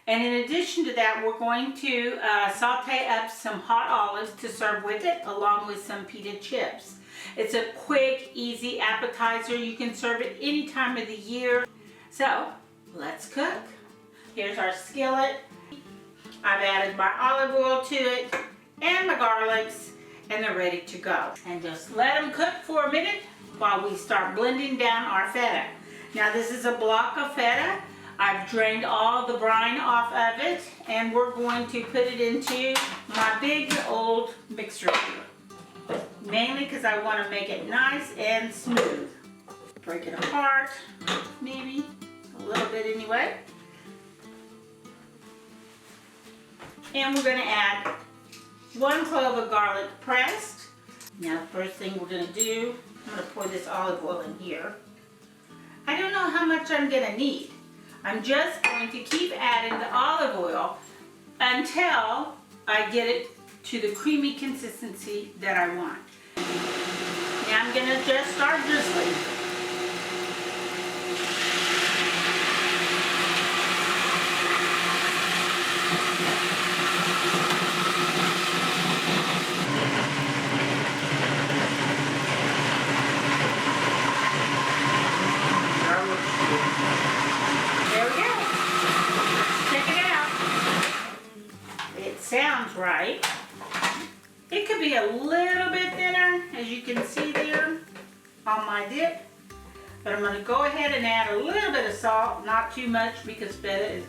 And in addition to that, we're going to saute up some hot olives to serve with it, along with some pita chips. It's a quick, easy appetizer. You can serve it any time of the year. So, let's cook. Here's our skillet. I've added my olive oil to it and my garlics, and they're ready to go. And just let them cook for a minute while we start blending down our feta. Now this is a block of feta. I've drained all the brine off of it, and we're going to put it into my big old mixer here. Mainly because I want to make it nice and smooth. Break it apart, maybe a little bit anyway. And we're going to add 1 clove of garlic pressed. Now the first thing we're going to do, I'm going to pour this olive oil in here. I don't know how much I'm going to need. I'm just going to keep adding the olive oil until I get it to the creamy consistency that I want. Now I'm going to just start drizzling. Sounds right. It could be a little bit thinner, as you can see there on my dip, but I'm going to go ahead and add a little bit of salt, not too much because feta is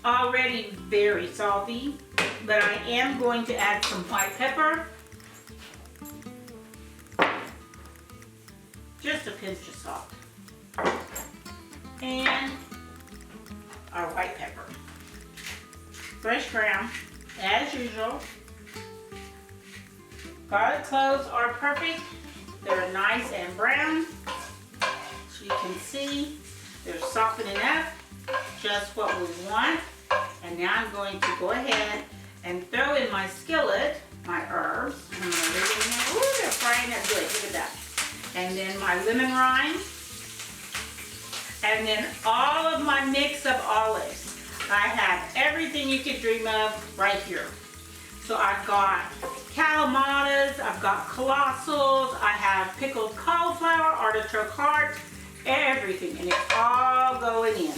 already very salty, but I am going to add some white pepper, just a pinch of salt, and our white pepper, fresh ground. As usual, garlic cloves are perfect. They're nice and brown. So you can see they're softening up, just what we want. And now I'm going to go ahead and throw in my skillet, my herbs. I'm going to leave it in there. Ooh, they're frying up good. Look at that. And then my lemon rind. And then all of my mix of olives. I have everything you could dream of right here. So I've got calamatas, I've got colossals, I have pickled cauliflower, artichoke heart, everything, and it's all going in.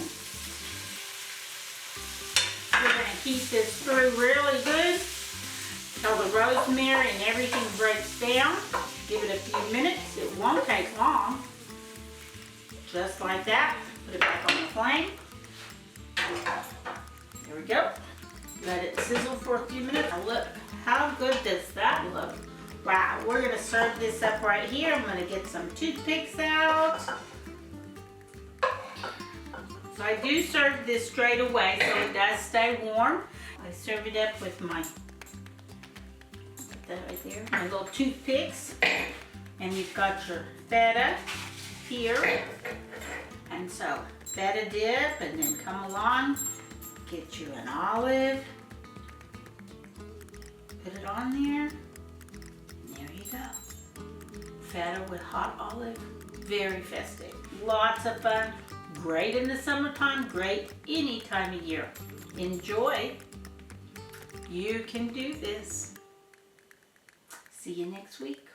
We're going to heat this through really good till the rosemary and everything breaks down. Give it a few minutes. It won't take long. Just like that. Put it back on the flame. There we go. Let it sizzle for a few minutes. Now look, how good does that look? Wow, we're going to serve this up right here. I'm going to get some toothpicks out. So I do serve this straight away so it does stay warm. I serve it up with my, put that right there, my little toothpicks. And you've got your feta here. And so feta dip, and then come along, get you an olive, put it on there, and there you go. Feta with hot olive, very festive. Lots of fun, great in the summertime, great any time of year. Enjoy. You can do this. See you next week.